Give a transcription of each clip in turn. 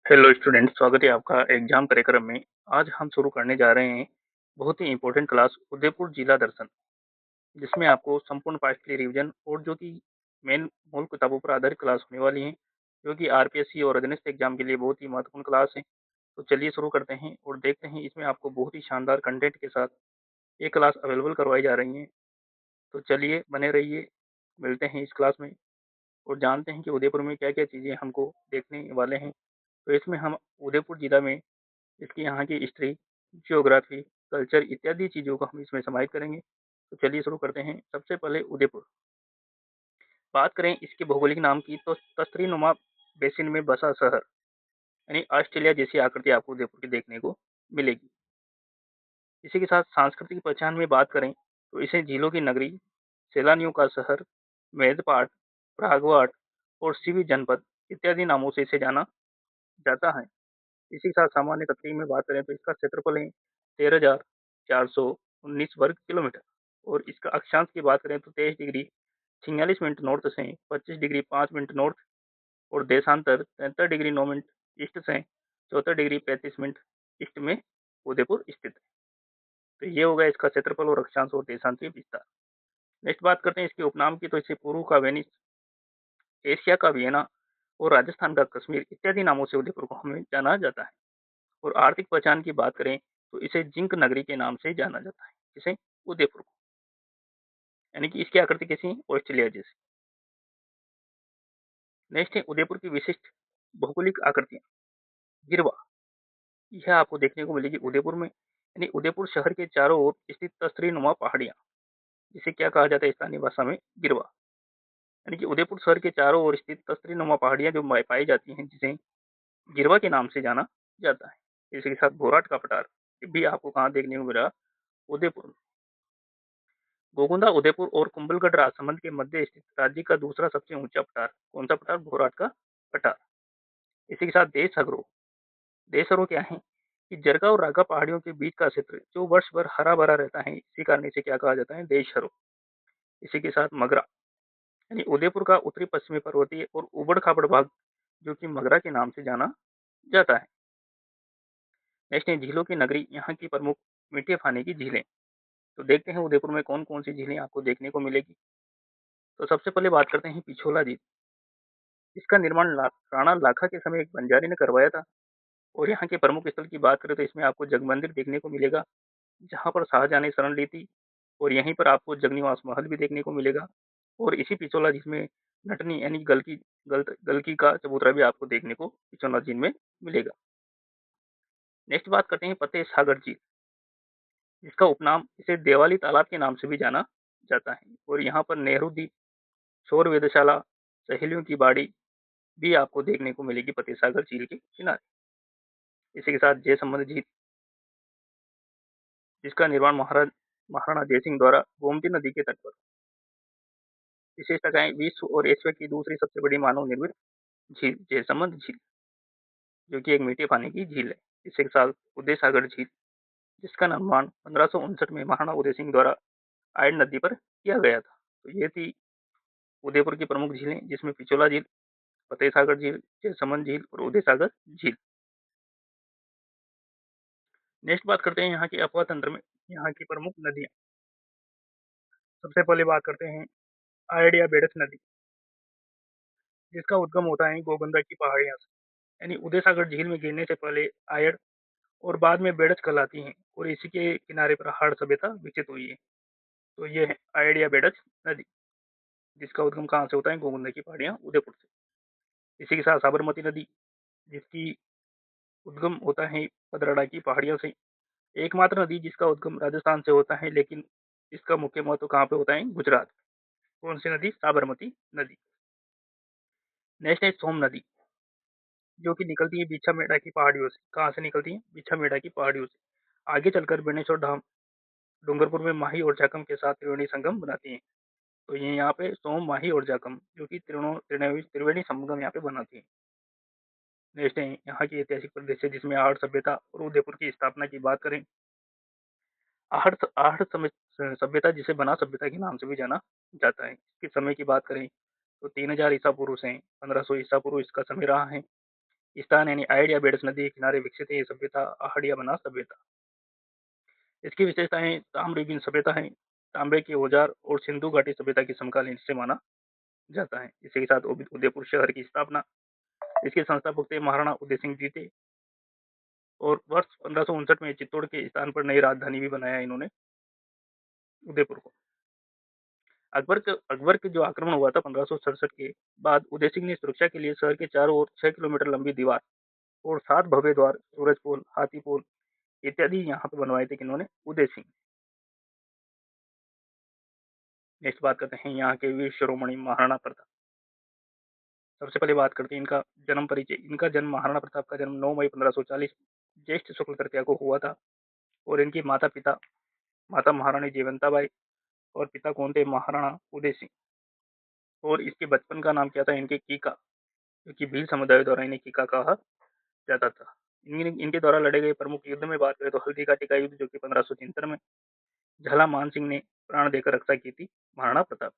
Hello student, स्वागत है आपका एग्जाम कार्यक्रम में। आज हम शुरू करने जा रहे हैं बहुत ही इंपॉर्टेंट क्लास उदयपुर जिला दर्शन, जिसमें आपको संपूर्ण पाठ के लिए रिवीजन और जो कि मेन मूल किताबों पर आधारित क्लास होने वाली है, जो कि आरपीएससी और अधीनस्थ एग्जाम के लिए बहुत ही महत्वपूर्ण क्लास है। तो चलिए शुरू करते हैं और देखते हैं इसमें आपको बहुत ही शानदार कंटेंट के साथ ये क्लास अवेलेबल करवाई जा रही है। तो चलिए बने रहिए, मिलते हैं इस क्लास में और जानते हैं कि उदयपुर में क्या क्या चीज़ें हमको देखने वाले हैं। तो इसमें हम उदयपुर जिला में इसकी यहाँ की हिस्ट्री, ज्योग्राफी, कल्चर इत्यादि चीज़ों को हम इसमें समाहित करेंगे। तो चलिए शुरू करते हैं। सबसे पहले उदयपुर, बात करें इसके भौगोलिक नाम की तो तस्तरीनुमा बेसिन में बसा शहर, यानी ऑस्ट्रेलिया जैसी आकृति आपको उदयपुर की देखने को मिलेगी। इसी के साथ सांस्कृतिक पहचान में बात करें तो इसे झीलों की नगरी, सैलानियों का शहर, मेदपाट, प्रागवाट और शिवी जनपद इत्यादि नामों से इसे जाना जाता है। इसी के साथ सामान्य तकनीक में बात करें तो इसका क्षेत्रफल है 13,419 वर्ग किलोमीटर और इसका अक्षांश की बात करें तो 23 डिग्री 46 मिनट नॉर्थ से 25 डिग्री 5 मिनट नॉर्थ और देशांतर 73 डिग्री 9 मिनट ईस्ट से 74 डिग्री 35 मिनट ईस्ट में उदयपुर स्थित है। तो ये होगा इसका क्षेत्रफल और अक्षांश और देशांतरीय विस्तार। नेक्स्ट बात करते हैं इसके उपनाम की, तो इसे पूर्व का वेनिस, एशिया का वियना और राजस्थान का कश्मीर इत्यादि नामों से उदयपुर को हमें जाना जाता है। और आर्थिक पहचान की बात करें तो इसे जिंक नगरी के नाम से जाना जाता है। इसे उदयपुर को, यानी कि इसकी आकृति कैसी है, ऑस्ट्रेलिया जैसी। नेक्स्ट है उदयपुर की विशिष्ट भौगोलिक आकृतियां। गिरवा, यह आपको देखने को मिलेगी उदयपुर में, यानी उदयपुर शहर के चारों ओर स्थित तस्तरीनुमा पहाड़ियां, जिसे क्या कहा जाता है स्थानीय भाषा में, गिरवा। यानी कि उदयपुर शहर के चारों ओर स्थित तस्तरीनुमा पहाड़ियां जो पाई जाती हैं, जिसे गिरवा के नाम से जाना जाता है। इसी के साथ घोराट का पठार, ये भी आपको कहाँ देखने को मिला, उदयपुर में। गोगुंदा उदयपुर और कुंभलगढ़ राजसमंद के मध्य स्थित राज्य का दूसरा सबसे ऊंचा पठार, कौन सा पठार, घोराट का पठार। इसी के साथ देशहरो, देशहरो क्या है कि जरगा और रागा पहाड़ियों के बीच का क्षेत्र जो वर्ष भर हरा भरा रहता है, इसी कारण इसे क्या कहा जाता है, देशहरो। इसी के साथ मगरा, यानी उदयपुर का उत्तरी पश्चिमी पर्वतीय और उबड़ खाबड़ भाग, जो कि मगरा के नाम से जाना जाता है। नेक्स्ट है झीलों की नगरी, यहाँ की प्रमुख मीठे पानी की झीलें। तो देखते हैं उदयपुर में कौन कौन सी झीलें आपको देखने को मिलेगी। तो सबसे पहले बात करते हैं पिछोला झील। इसका निर्माण राणा लाखा के समय एक बंजारी ने करवाया था। और यहाँ के प्रमुख स्थल की बात करें तो इसमें आपको जगमंदिर देखने को मिलेगा, जहाँ पर शाहजहां ने शरण ली थी। और यहीं पर आपको जगनिवास महल भी देखने को मिलेगा। और इसी पिछोला झील में नटनी यानी गलकी का चबूतरा भी आपको देखने को पिछोला झील में मिलेगा। नेक्स्ट बात करते हैं फतेह सागर झील, जिसका उपनाम इसे देवाली तालाब के नाम से भी जाना जाता है। और यहाँ पर नेहरू द्वीप, सौर वेधशाला, सहेलियों की बाड़ी भी आपको देखने को मिलेगी फतेह सागर झील के किनारे। इसी के साथ जयसमंद झील, जिसका निर्माण महाराणा जयसिंह द्वारा गोमती नदी के तट पर। विशेषताएं, विश्व और एशिया की दूसरी सबसे बड़ी मानव निर्मित झील जयसमंद झील, जो कि एक मीठे पानी की झील है। इसी के साथ उदय सागर झील, जिसका निर्माण 1559 में महाराणा उदय सिंह द्वारा आयन नदी पर किया गया था। तो ये थी उदयपुर की प्रमुख झीलें, जिसमें पिछोला झील, फतेह सागर झील, जयसमंद झील और उदय सागर झील। नेक्स्ट बात करते हैं यहाँ की अफवाह तंत्र में यहाँ की प्रमुख नदियां। सबसे पहले बात करते हैं आयड या बेडस नदी, जिसका उद्गम होता है गोगंदा की पहाड़ियां से। यानी उदय सागर झील में गिरने से पहले आयड और बाद में बेडस कहलाती हैं और इसी के किनारे पर हाड़ सभ्यता विकसित हुई है। तो ये है आयड या बेडस नदी, जिसका उद्गम कहाँ से होता है, गोगंदा की पहाड़ियां उदयपुर से। इसी के साथ साबरमती नदी, जिसकी उद्गम होता है पदराड़ा की पहाड़ियों से। एकमात्र नदी जिसका उद्गम राजस्थान से होता है, लेकिन इसका मुख्य महत्व कहाँ पे होता है, गुजरात। कौन सी नदी, साबरमती नदी। नेक्स्ट है सोम नदी, जो कि निकलती है बिछा मेढ़ा की पहाड़ियों से। कहाँ से निकलती है, बिछा मेढ़ा की पहाड़ियों से आगे चलकर बेणेश्वर धाम, डूंगरपुर में माही और जाकम के साथ त्रिवेणी संगम बनाती है। तो ये यहाँ पे सोम, माही और जाकम, जो कि त्रिवेणी संगम यहाँ पे बनाती है। नेक्स्ट है यहाँ की ऐतिहासिक प्रदेश है, जिसमें आहड़ सभ्यता और उदयपुर की स्थापना की बात करें। आहड़ आहड़ सभ्यता, जिसे बना सभ्यता के नाम से भी जाना जाता है। इसके समय की बात करें तो 3000 ईसा पूर्व से 1500 ईसा पूर्व इसका समय रहा है। स्थान यानी आइड या बेडस नदी के किनारे विकसित है ये सभ्यता आहड़िया बना सभ्यता। इसकी विशेषताएं ताम्रयुगीन सभ्यता है, तांबे के औजार और सिंधु घाटी सभ्यता की समकालीन हिस्से माना जाता है। इसी के साथ उदयपुर शहर की स्थापना, इसके संस्थापक थे महाराणा उदय सिंह जी थे और वर्ष 1559 में चित्तौड़ के स्थान पर नई राजधानी भी बनाया इन्होंने उदयपुर को। अकबर के जो आक्रमण हुआ था 1567 के बाद उदय सिंह ने सुरक्षा के लिए शहर के चारों ओर 6 किलोमीटर लंबी दीवार और 7 भव्य द्वार, सूरजपोल, हाथीपोल इत्यादि यहाँ पे बनवाए थे किन्होंने उदय सिंह। नेक्स्ट बात करते हैं यहाँ के वीर शिरोमणि महाराणा प्रताप। सबसे पहले बात करते हैं इनका जन्म परिचय। इनका जन्म महाराणा प्रताप का जन्म 9 मई 1540 ज्येष्ठ शुक्ल तृतीया को हुआ था और इनकी माता महारानी जयवंताबाई और पिता कौन थे महाराणा उदय सिंह। और इसके बचपन का नाम क्या था इनके कीका, क्योंकि भील समुदाय द्वारा इन्हें कीका कहा जाता था। इनके द्वारा लड़े गए प्रमुख युद्ध में बात करें तो हल्दी घाटी का युद्ध जो कि 1573 में झाला मान सिंह ने प्राण देकर रक्षा की थी महाराणा प्रताप,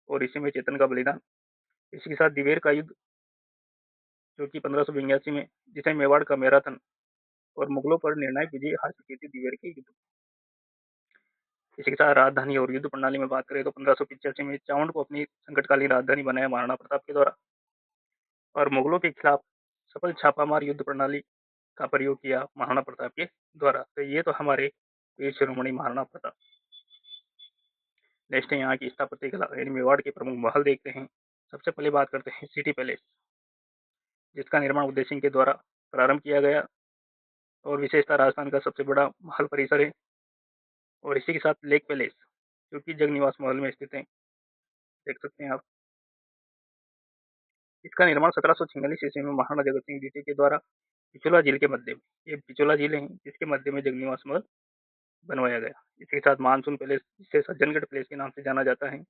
और इसी में चेतन का बलिदान। इसी के साथ दिवेर का युद्ध जो कि 1582 में, जिसे मेवाड़ का मैराथन और मुगलों पर निर्णायक विजय हासिल की थी दिवेर के युद्ध। इसी के साथ राजधानी और युद्ध प्रणाली में बात करें तो 1585 में चावंड को अपनी संकटकालीन राजधानी बनाया महाराणा प्रताप के द्वारा, और मुगलों के खिलाफ सफल छापामार युद्ध प्रणाली का प्रयोग किया महाराणा प्रताप के द्वारा। तो ये तो हमारे वीर शिरोमणि महाराणा प्रताप। नेक्स्ट है यहाँ की स्थापत्य कला यानी मेवाड़ के प्रमुख महल देखते हैं। सबसे पहले बात करते हैं सिटी पैलेस, जिसका निर्माण उदय सिंह के द्वारा प्रारंभ किया गया और विशेषता राजस्थान का सबसे बड़ा महल परिसर है। और इसी के साथ लेक पैलेस जो कि जगनिवास महल में स्थित है, देख सकते हैं आप। इसका निर्माण 1746 ईस्वी में महाराणा जगत सिंह द्वितीय के द्वारा पिछोला झील के मध्य में, ये पिछोला झील है जिसके मध्य में जगनिवास महल बनवाया गया। इसके साथ मानसून पैलेस, जिसे सज्जनगढ़ पैलेस के नाम से जाना जाता है,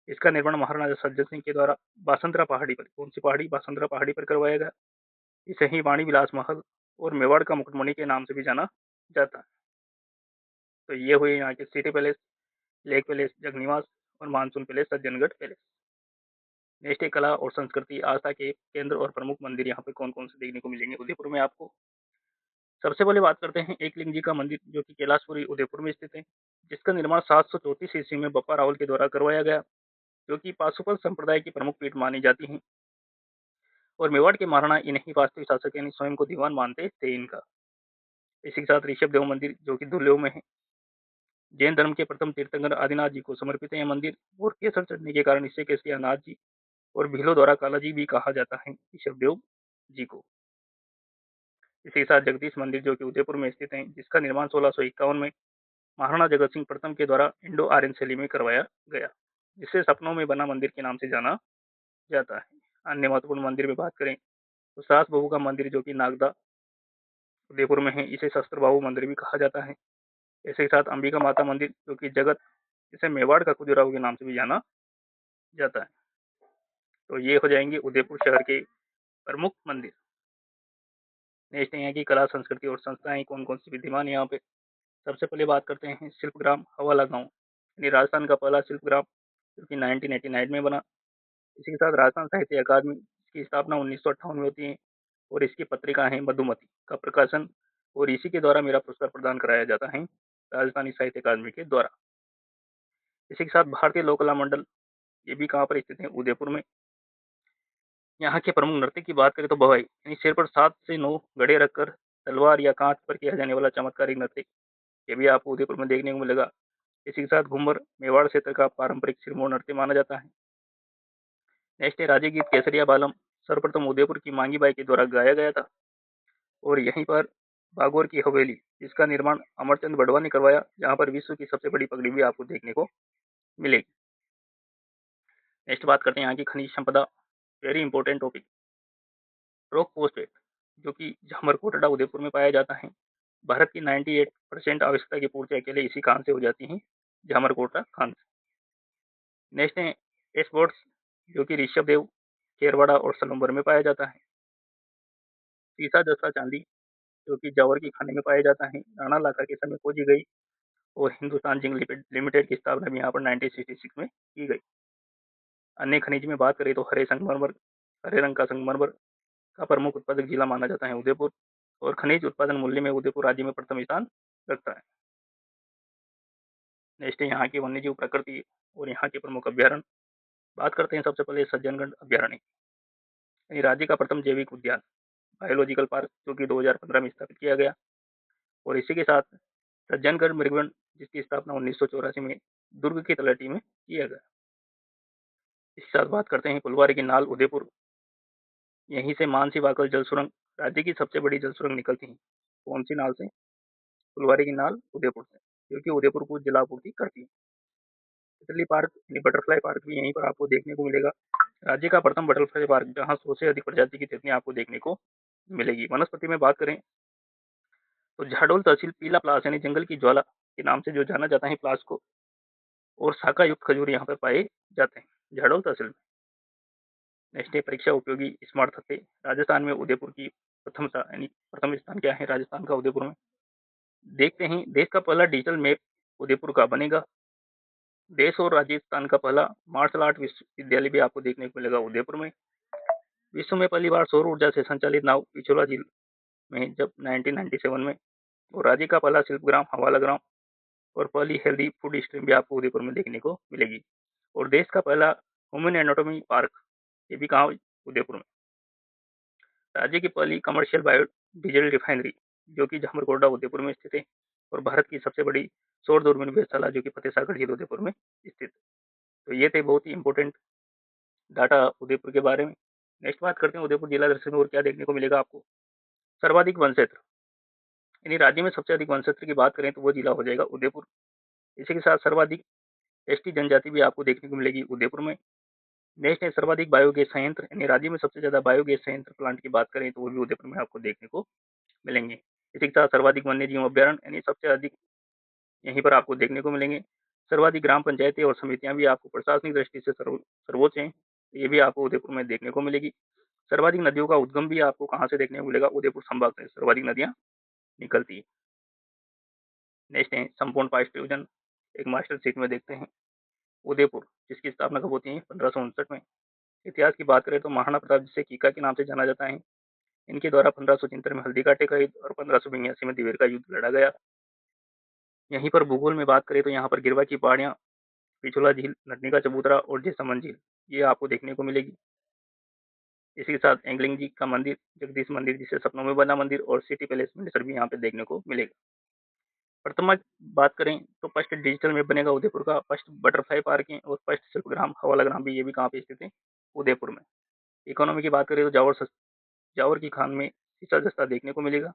इसका निर्माण महाराणा सज्जन सिंह के द्वारा बासंतरा पहाड़ी पर, कौन सी पहाड़ी, बासंतरा पहाड़ी पर करवाया गया। इसे ही वाणी विलास महल और मेवाड़ का मुकुटमणि के नाम से भी जाना जाता है। तो ये हुए यहाँ के city palace, lake palace, Jagniwas और monsoon palace, Sajjangarh palace. Next है कला और संस्कृति आस्था के केंद्र और प्रमुख मंदिर यहाँ पे कौन कौन से देखने को मिलेंगे उदयपुर में आपको। सबसे पहले बात करते हैं एकलिंग जी का मंदिर जो कि कैलाशपुरी उदयपुर में स्थित है, जिसका निर्माण 734 ईस्वी में बप्पा रावल के द्वारा करवाया गया, जो कि पाशुपत संप्रदाय की प्रमुख पीठ मानी जाती है। और मेवाड़ के महाराणा इन्हें ही वास्तविक शासक यानी स्वयं को दीवान मानते थे इनका। इसी के साथ ऋषभ देव मंदिर जो कि दुल्लो में है, जैन धर्म के प्रथम तीर्थंकर आदिनाथ जी को समर्पित है यह मंदिर, और केसर चढ़ने के कारण इसे केसरिया नाथ जी और भीलों द्वारा काला जी भी कहा जाता है ऋषभ देव जी को। इसी के साथ जगदीश मंदिर जो कि उदयपुर में स्थित है, जिसका निर्माण 1651 में महाराणा जगत सिंह प्रथम के द्वारा इंडो आर्यन शैली में करवाया गया, जिसे सपनों में बना मंदिर के नाम से जाना जाता है। अन्य महत्वपूर्ण मंदिर में बात करें तो सास बहू का मंदिर जो कि नागदा उदयपुर में है, इसे शस्त्र बाहु मंदिर भी कहा जाता है। इसी के साथ अंबिका माता मंदिर जो कि जगत, इसे मेवाड़ का खजुराहो के नाम से भी जाना जाता है। तो ये हो जाएंगे उदयपुर शहर के प्रमुख मंदिर। नेक्स्ट यहाँ की कला संस्कृति और संस्थाएं कौन कौन सी विद्यमान है यहाँ पे। सबसे पहले बात करते हैं शिल्पग्राम हवाला गांव, यानी राजस्थान का पहला शिल्पग्राम जो कि 1989 में बना। इसी के साथ राजस्थान साहित्य अकादमी, इसकी स्थापना 1958 में होती है और इसकी पत्रिका है मधुमती का प्रकाशन, और इसी के द्वारा मेरा पुरस्कार प्रदान कराया जाता है राजस्थानी साहित्य अकादमी के द्वारा। इसी के साथ भारतीय लोक कला मंडल, ये भी कहाँ पर स्थित है उदयपुर में। यहाँ के प्रमुख नृत्य की बात करें तो भवाई, यानी सिर पर 7 से 9 घड़े रखकर तलवार या कांच पर किया जाने वाला चमत्कारिक नृत्य, ये भी आपको उदयपुर में देखने को मिलेगा। इसी के साथ घूमर मेवाड़ क्षेत्र का पारंपरिक सिरमौर नृत्य माना जाता है। नेक्स्ट है राज्य गीत केसरिया बालम, सर्वप्रथम उदयपुर की मांगी बाई के द्वारा गाया गया था, और यहीं पर बागोर की हवेली, जिसका निर्माण अमरचंद बड़वा ने करवाया, जहाँ पर विश्व की सबसे बड़ी पगड़ी भी आपको देखने को मिलेगी। नेक्स्ट बात करते हैं यहाँ की खनिज संपदा, very important topic, rock phosphate जो कि जामरकोटड़ा उदयपुर में पाया जाता है। भारत की 98% आवश्यकता की पूर्ति अकेले इसी खान से हो जाती है, जामरकोटड़ा खान से। नेक्स्ट है एस्बोर्ट्स जो कि ऋषभ देव, खेरवाड़ा और सलूम्बर में पाया जाता है। सीसा जस्ता चांदी जो कि जावर की खाने में पाया जाता है, राणा लाका के समय खोजी गई, और हिंदुस्तान जिंक लिमिटेड की स्थापना भी यहाँ पर 1966 में की गई। अन्य खनिज में बात करें तो हरे संगमरमर, हरे रंग का संगमरमर, का प्रमुख उत्पादक जिला माना जाता है उदयपुर, और खनिज उत्पादन मूल्य में उदयपुर राज्य में प्रथम स्थान रखता है। नेक्स्ट है यहाँ की वन्यजीव प्रकृति और यहाँ के प्रमुख अभ्यारण्य। बात करते हैं सबसे पहले सज्जनगढ़ अभ्यारण्य, यानी राज्य का प्रथम जैविक उद्यान बायोलॉजिकल पार्क, जो कि 2015 में स्थापित किया गया। और इसी के साथ सज्जनगढ़ मृगवन, जिसकी स्थापना 1984 में दुर्ग की तलहटी में किया गया। इसके साथ बात करते हैं फुलवारी की नाल उदयपुर, यहीं से मानसी वाकल जल सुरंग, राज्य की सबसे बड़ी जल सुरंग निकलती है। कौन सी नाल से? फुलवारी की नाल उदयपुर से, जो कि उदयपुर को जलापूर्ति करती है। तितली पार्क यानी बटरफ्लाई पार्क भी यहीं पर आपको देखने को मिलेगा। राज्य का प्रथम बटरफ्लाई पार्क, जहां 100 से अधिक प्रजाति की तितलियां आपको देखने को मिलेगी। वनस्पति में बात करें तो झाडोल तहसील पीला प्लास यानी जंगल की ज्वाला के नाम से जो जाना जाता है प्लास को, और शाखा युक्त खजूर यहाँ पर पाए जाते हैं झाडोल तहसील में। नेक्स्ट है परीक्षा उपयोगी स्मार्ट हत्थे, राजस्थान में उदयपुर की प्रथमता, यानी प्रथम स्थान क्या है राजस्थान का उदयपुर में। देखते हैं देश का पहला डिजिटल मैप उदयपुर का बनेगा। देश और राजस्थान का पहला मार्शल आर्ट विश्वविद्यालय भी आपको देखने को मिलेगा उदयपुर में। विश्व में पहली बार सौर ऊर्जा से संचालित नाव पिछोला झील में जब 1997 में। और राज्य का पहला शिल्पग्राम हवाला ग्राम और पहली हेल्दी फूड स्ट्रीम भी आपको उदयपुर में देखने को मिलेगी। और देश का पहला ह्यूमन एनाटॉमी पार्क, ये भी कहाँ? उदयपुर में। राज्य की पहली कमर्शियल बायो डीजल रिफाइनरी, जो कि जामरकोटा उदयपुर में स्थित है। और भारत की सबसे बड़ी सौर दूरबीन वेधशाला, जो कि फतेह सागर झील उदयपुर में स्थित। तो ये थे बहुत ही इंपॉर्टेंट डाटा उदयपुर के बारे में। नेक्स्ट बात करते हैं उदयपुर जिला दर्शन में और क्या देखने को मिलेगा आपको। सर्वाधिक वन क्षेत्र, यानी राज्य में सबसे अधिक वन क्षेत्र की बात करें तो वो जिला हो जाएगा उदयपुर। इसी के साथ सर्वाधिक एसटी जनजाति भी आपको देखने को मिलेगी उदयपुर में। नेक्स्ट है सर्वाधिक बायोगैस संयंत्र, यानी राज्य में सबसे ज्यादा बायोगैस संयंत्र प्लांट की बात करें तो वो भी उदयपुर में आपको देखने को मिलेंगे। इसी के साथ सर्वाधिक वन्य जीव अभ्यारण्य, यानी सबसे अधिक यहीं पर आपको देखने को मिलेंगे। सर्वाधिक ग्राम पंचायतें और समितियां भी आपको प्रशासनिक दृष्टि से सर्वोच्च हैं, ये भी आपको उदयपुर में देखने को मिलेगी। सर्वाधिक नदियों का उद्गम भी आपको कहाँ से देखने को मिलेगा? उदयपुर संभाग से सर्वाधिक नदियां निकलती है। नेक्स्ट है संपूर्ण पास्ट डिवीजन, एक मास्टर सीट में देखते हैं उदयपुर, जिसकी स्थापना कब होती है? 1559 में। इतिहास की बात करें तो महाराणा प्रताप, जिसे कीका के नाम से जाना जाता है, इनके द्वारा 1573 में हल्दी घाटी का युद्ध और 1582 में दिवेर का युद्ध लड़ा गया। यहीं पर भूगोल में बात करें तो यहाँ पर गिरवा की पहाड़ियां, पिछोला झील, नटनी का चबूतरा और जैसमंद झील, ये आपको देखने को मिलेगी। इसी के साथ एंगलिंग जी का मंदिर, जगदीश मंदिर जिसे सपनों में बना मंदिर, और सिटी पैलेस मंदिर भी यहाँ पे देखने को मिलेगा। प्रथम बात करें तो फर्स्ट डिजिटल में बनेगा उदयपुर का, फर्स्ट बटरफ्लाई पार्क है और फर्स्ट शिल्पग्राम हवाला ग्राम भी, ये भी कहाँ पे स्थित है? उदयपुर में। इकोनॉमी की बात करें तो जावर की खान में सीसा जस्ता देखने को मिलेगा,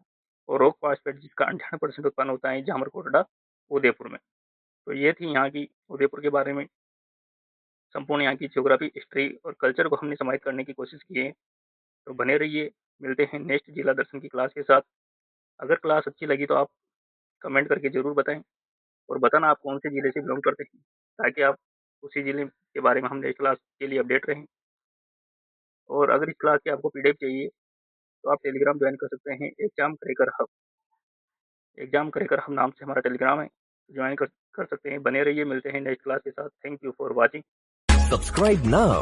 और रॉक फास्फेट जिसका 98% उत्पन्न होता है जामरकोटडा उदयपुर में। तो ये थी यहाँ की उदयपुर के बारे में संपूर्ण यहाँ की ज्योग्राफी, हिस्ट्री और कल्चर को हमने समाहित करने की कोशिश की है। तो बने रहिए, मिलते हैं नेक्स्ट जिला दर्शन की क्लास के साथ। अगर क्लास अच्छी लगी तो आप कमेंट करके जरूर बताएं, और बताना आप कौन से जिले से बिलोंग करते हैं, ताकि आप उसी जिले के बारे में हम नेक्स्ट क्लास के लिए अपडेट रहें। और अगर इस क्लास की आपको पीडीएफ चाहिए तो आप टेलीग्राम ज्वाइन कर सकते हैं, एग्जाम करेकर हम नाम से हमारा टेलीग्राम है, ज्वाइन कर सकते हैं। बने रहिए, मिलते हैं नेक्स्ट क्लास के साथ। Thank you for watching. Subscribe now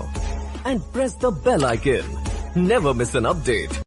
and press the bell icon. Never miss an update.